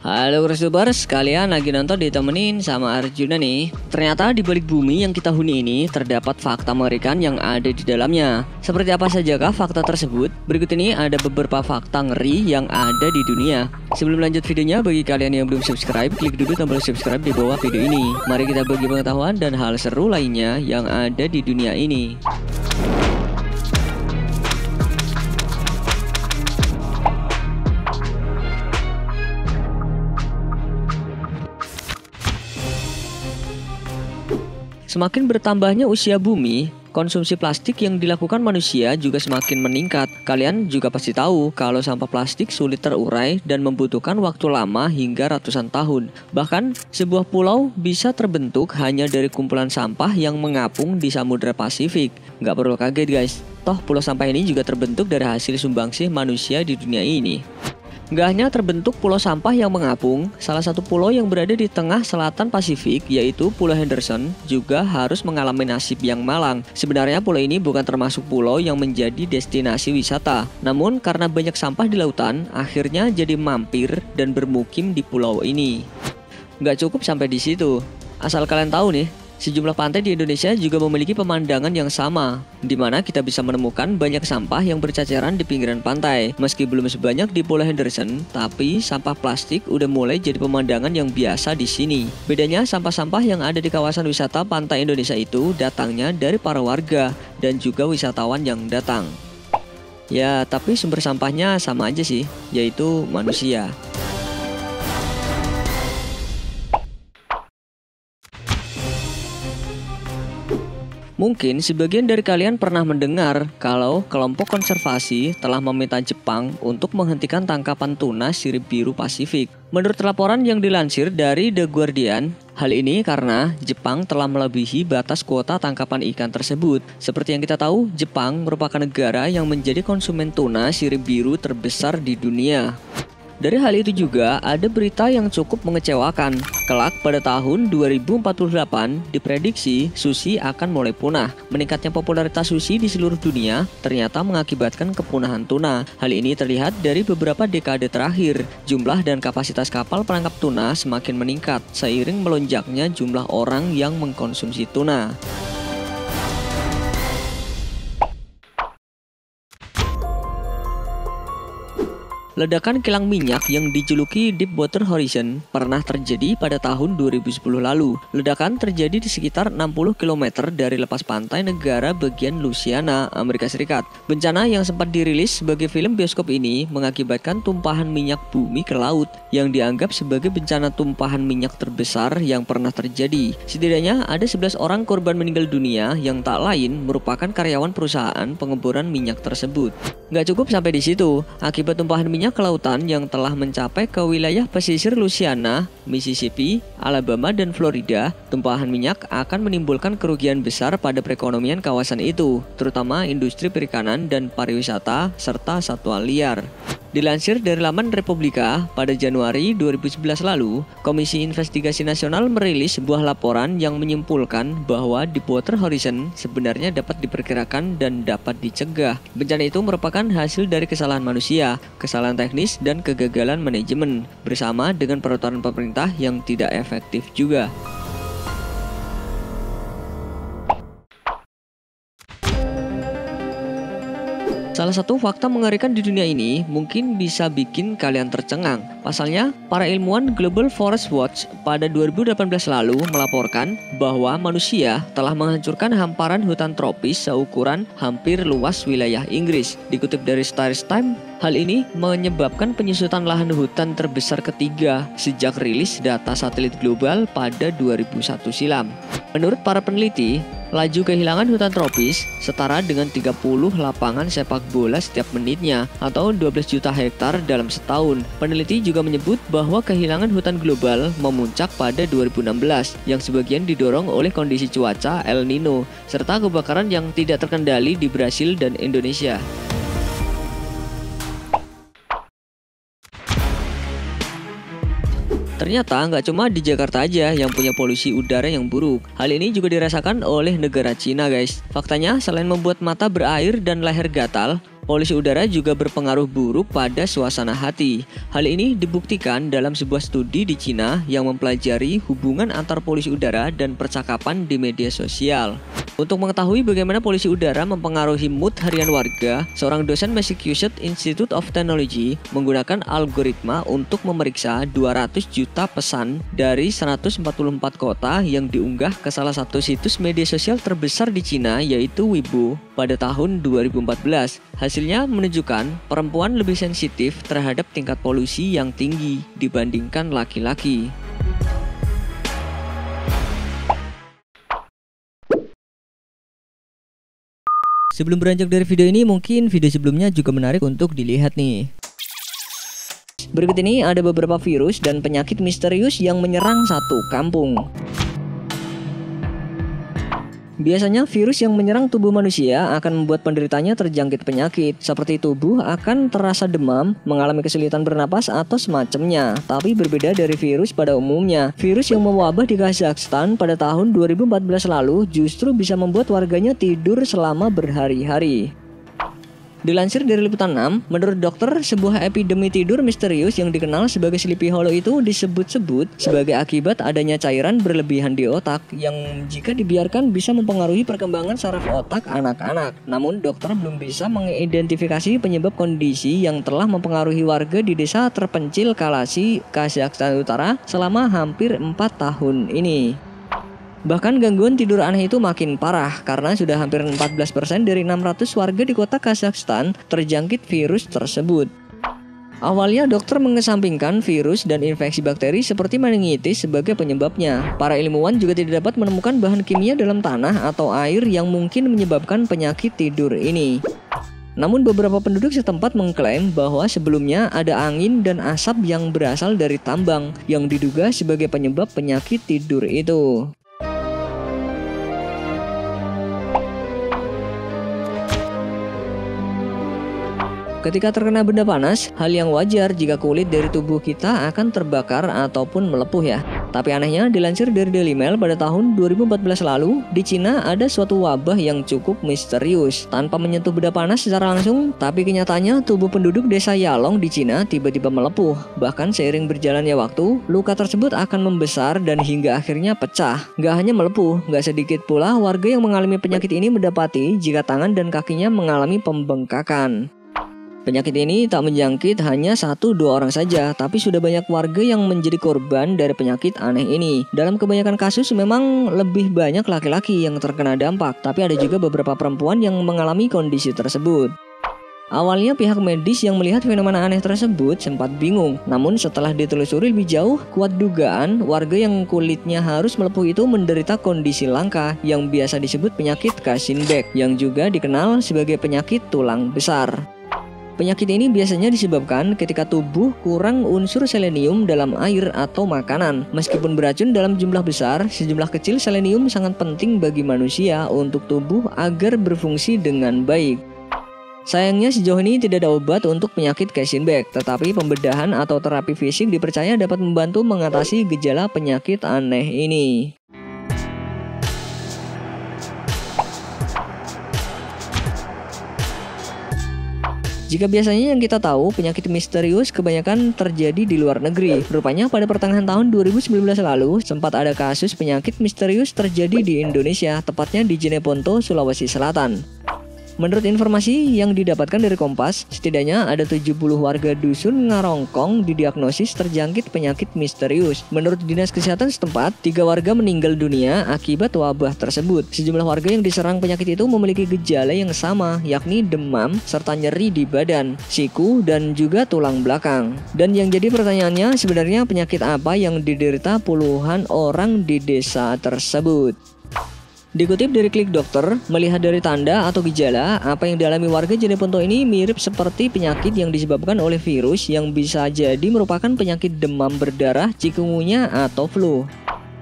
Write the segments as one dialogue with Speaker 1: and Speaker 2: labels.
Speaker 1: Halo Resubers, kalian lagi nonton ditemenin sama Arjuna nih. Ternyata di balik bumi yang kita huni ini terdapat fakta mengerikan yang ada di dalamnya. Seperti apa sajakah fakta tersebut? Berikut ini ada beberapa fakta ngeri yang ada di dunia. Sebelum lanjut videonya, bagi kalian yang belum subscribe, klik dulu tombol subscribe di bawah video ini. Mari kita bagi pengetahuan dan hal seru lainnya yang ada di dunia ini. Semakin bertambahnya usia bumi, konsumsi plastik yang dilakukan manusia juga semakin meningkat. Kalian juga pasti tahu kalau sampah plastik sulit terurai dan membutuhkan waktu lama hingga ratusan tahun. Bahkan, sebuah pulau bisa terbentuk hanya dari kumpulan sampah yang mengapung di Samudra Pasifik. Nggak perlu kaget guys, toh pulau sampah ini juga terbentuk dari hasil sumbangsih manusia di dunia ini. Nggak hanya terbentuk pulau sampah yang mengapung, salah satu pulau yang berada di tengah selatan Pasifik, yaitu Pulau Henderson, juga harus mengalami nasib yang malang. Sebenarnya pulau ini bukan termasuk pulau yang menjadi destinasi wisata, namun karena banyak sampah di lautan, akhirnya jadi mampir dan bermukim di pulau ini. Nggak cukup sampai di situ, asal kalian tahu nih, sejumlah pantai di Indonesia juga memiliki pemandangan yang sama, di mana kita bisa menemukan banyak sampah yang berceceran di pinggiran pantai. Meski belum sebanyak di Pulau Henderson, tapi sampah plastik udah mulai jadi pemandangan yang biasa di sini. Bedanya, sampah-sampah yang ada di kawasan wisata pantai Indonesia itu datangnya dari para warga dan juga wisatawan yang datang. Ya, tapi sumber sampahnya sama aja sih, yaitu manusia. Mungkin sebagian dari kalian pernah mendengar kalau kelompok konservasi telah meminta Jepang untuk menghentikan tangkapan tuna sirip biru Pasifik. Menurut laporan yang dilansir dari The Guardian, hal ini karena Jepang telah melebihi batas kuota tangkapan ikan tersebut. Seperti yang kita tahu, Jepang merupakan negara yang menjadi konsumen tuna sirip biru terbesar di dunia. Dari hal itu juga ada berita yang cukup mengecewakan. Kelak pada tahun 2048 diprediksi sushi akan mulai punah. Meningkatnya popularitas sushi di seluruh dunia ternyata mengakibatkan kepunahan tuna. Hal ini terlihat dari beberapa dekade terakhir. Jumlah dan kapasitas kapal penangkap tuna semakin meningkat seiring melonjaknya jumlah orang yang mengkonsumsi tuna. Ledakan kilang minyak yang dijuluki Deepwater Horizon pernah terjadi pada tahun 2010 lalu. Ledakan terjadi di sekitar 60 km dari lepas pantai negara bagian Louisiana, Amerika Serikat. Bencana yang sempat dirilis sebagai film bioskop ini mengakibatkan tumpahan minyak bumi ke laut yang dianggap sebagai bencana tumpahan minyak terbesar yang pernah terjadi. Setidaknya ada 11 orang korban meninggal dunia yang tak lain merupakan karyawan perusahaan pengeboran minyak tersebut. Nggak cukup sampai di situ, akibat tumpahan minyak ke lautan yang telah mencapai ke wilayah pesisir Louisiana, Mississippi, Alabama, dan Florida, tumpahan minyak akan menimbulkan kerugian besar pada perekonomian kawasan itu, terutama industri perikanan dan pariwisata, serta satwa liar. Dilansir dari laman Republika, pada Januari 2011 lalu, Komisi Investigasi Nasional merilis sebuah laporan yang menyimpulkan bahwa Deepwater Horizon sebenarnya dapat diperkirakan dan dapat dicegah. Bencana itu merupakan hasil dari kesalahan manusia, kesalahan teknis, dan kegagalan manajemen, bersama dengan peraturan pemerintah yang tidak efektif juga. Salah satu fakta mengerikan di dunia ini mungkin bisa bikin kalian tercengang. Pasalnya, para ilmuwan Global Forest Watch pada 2018 lalu melaporkan bahwa manusia telah menghancurkan hamparan hutan tropis seukuran hampir luas wilayah Inggris. Dikutip dari Star Times, hal ini menyebabkan penyusutan lahan hutan terbesar ketiga sejak rilis data satelit global pada 2001 silam. Menurut para peneliti, laju kehilangan hutan tropis setara dengan 30 lapangan sepak bola setiap menitnya atau 12 juta hektar dalam setahun. Peneliti juga menyebut bahwa kehilangan hutan global memuncak pada 2016 yang sebagian didorong oleh kondisi cuaca El Nino serta kebakaran yang tidak terkendali di Brasil dan Indonesia. Ternyata nggak cuma di Jakarta aja yang punya polusi udara yang buruk. Hal ini juga dirasakan oleh negara Cina guys. Faktanya, selain membuat mata berair dan leher gatal, Polusi udara juga berpengaruh buruk pada suasana hati. Hal ini dibuktikan dalam sebuah studi di Cina yang mempelajari hubungan antar polusi udara dan percakapan di media sosial. Untuk mengetahui bagaimana polusi udara mempengaruhi mood harian warga, seorang dosen Massachusetts Institute of Technology menggunakan algoritma untuk memeriksa 200 juta pesan dari 144 kota yang diunggah ke salah satu situs media sosial terbesar di Cina, yaitu Weibo, pada tahun 2014. Hasilnya menunjukkan perempuan lebih sensitif terhadap tingkat polusi yang tinggi dibandingkan laki-laki. Sebelum beranjak dari video ini, mungkin video sebelumnya juga menarik untuk dilihat nih. Berikut ini ada beberapa virus dan penyakit misterius yang menyerang satu kampung. Biasanya virus yang menyerang tubuh manusia akan membuat penderitanya terjangkit penyakit, seperti tubuh akan terasa demam, mengalami kesulitan bernapas atau semacamnya. Tapi berbeda dari virus pada umumnya, virus yang mewabah di Kazakhstan pada tahun 2014 lalu justru bisa membuat warganya tidur selama berhari-hari. Dilansir dari Liputan 6, menurut dokter, sebuah epidemi tidur misterius yang dikenal sebagai Sleepy Hollow itu disebut-sebut sebagai akibat adanya cairan berlebihan di otak yang jika dibiarkan bisa mempengaruhi perkembangan saraf otak anak-anak. Namun dokter belum bisa mengidentifikasi penyebab kondisi yang telah mempengaruhi warga di desa terpencil Kalasi, Kazakhstan Utara selama hampir 4 tahun ini. Bahkan gangguan tidur aneh itu makin parah karena sudah hampir 14% dari 600 warga di kota Kazakhstan terjangkit virus tersebut. Awalnya dokter mengesampingkan virus dan infeksi bakteri seperti meningitis sebagai penyebabnya. Para ilmuwan juga tidak dapat menemukan bahan kimia dalam tanah atau air yang mungkin menyebabkan penyakit tidur ini. Namun beberapa penduduk setempat mengklaim bahwa sebelumnya ada angin dan asap yang berasal dari tambang yang diduga sebagai penyebab penyakit tidur itu. Ketika terkena benda panas, hal yang wajar jika kulit dari tubuh kita akan terbakar ataupun melepuh ya. Tapi anehnya, dilansir dari Daily Mail pada tahun 2014 lalu, di Cina ada suatu wabah yang cukup misterius. Tanpa menyentuh benda panas secara langsung, tapi kenyataannya tubuh penduduk desa Yalong di Cina tiba-tiba melepuh. Bahkan seiring berjalannya waktu, luka tersebut akan membesar dan hingga akhirnya pecah. Gak hanya melepuh, gak sedikit pula warga yang mengalami penyakit ini mendapati jika tangan dan kakinya mengalami pembengkakan. Penyakit ini tak menjangkit hanya 1-2 orang saja, tapi sudah banyak warga yang menjadi korban dari penyakit aneh ini. Dalam kebanyakan kasus memang lebih banyak laki-laki yang terkena dampak, tapi ada juga beberapa perempuan yang mengalami kondisi tersebut. Awalnya pihak medis yang melihat fenomena aneh tersebut sempat bingung, namun setelah ditelusuri lebih jauh, kuat dugaan warga yang kulitnya harus melepuh itu menderita kondisi langka yang biasa disebut penyakit Kassenbach, yang juga dikenal sebagai penyakit tulang besar. Penyakit ini biasanya disebabkan ketika tubuh kurang unsur selenium dalam air atau makanan. Meskipun beracun dalam jumlah besar, sejumlah kecil selenium sangat penting bagi manusia untuk tubuh agar berfungsi dengan baik. Sayangnya sejauh ini tidak ada obat untuk penyakit Kassenbach, tetapi pembedahan atau terapi fisik dipercaya dapat membantu mengatasi gejala penyakit aneh ini. Jika biasanya yang kita tahu penyakit misterius kebanyakan terjadi di luar negeri, rupanya pada pertengahan tahun 2019 lalu sempat ada kasus penyakit misterius terjadi di Indonesia, tepatnya di Jeneponto, Sulawesi Selatan. Menurut informasi yang didapatkan dari Kompas, setidaknya ada 70 warga dusun Ngarongkong didiagnosis terjangkit penyakit misterius. Menurut Dinas Kesehatan setempat, 3 warga meninggal dunia akibat wabah tersebut. Sejumlah warga yang diserang penyakit itu memiliki gejala yang sama, yakni demam serta nyeri di badan, siku, dan juga tulang belakang. Dan yang jadi pertanyaannya, sebenarnya penyakit apa yang diderita puluhan orang di desa tersebut? Dikutip dari Klik Dokter, melihat dari tanda atau gejala, apa yang dialami warga Jeneponto ini mirip seperti penyakit yang disebabkan oleh virus yang bisa jadi merupakan penyakit demam berdarah, chikungunya, atau flu.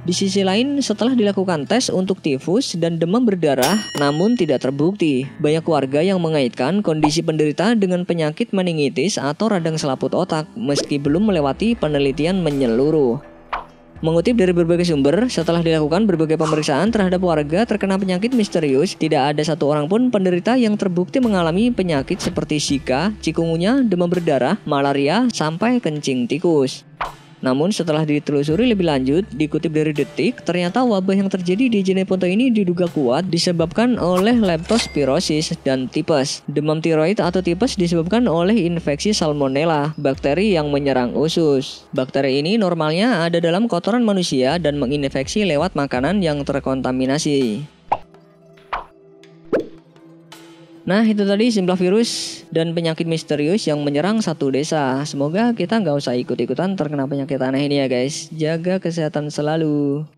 Speaker 1: Di sisi lain, setelah dilakukan tes untuk tifus dan demam berdarah, namun tidak terbukti. Banyak warga yang mengaitkan kondisi penderita dengan penyakit meningitis atau radang selaput otak, meski belum melewati penelitian menyeluruh. Mengutip dari berbagai sumber, setelah dilakukan berbagai pemeriksaan terhadap warga terkena penyakit misterius, tidak ada satu orang pun penderita yang terbukti mengalami penyakit seperti Zika, chikungunya, demam berdarah, malaria, sampai kencing tikus. Namun setelah ditelusuri lebih lanjut, dikutip dari Detik, ternyata wabah yang terjadi di Jeneponto ini diduga kuat disebabkan oleh leptospirosis dan tipes. Demam tiroid atau tipes disebabkan oleh infeksi salmonella, bakteri yang menyerang usus. Bakteri ini normalnya ada dalam kotoran manusia dan menginfeksi lewat makanan yang terkontaminasi. Nah, itu tadi 11 virus dan penyakit misterius yang menyerang satu desa. Semoga kita nggak usah ikut-ikutan terkena penyakit aneh ini ya guys. Jaga kesehatan selalu.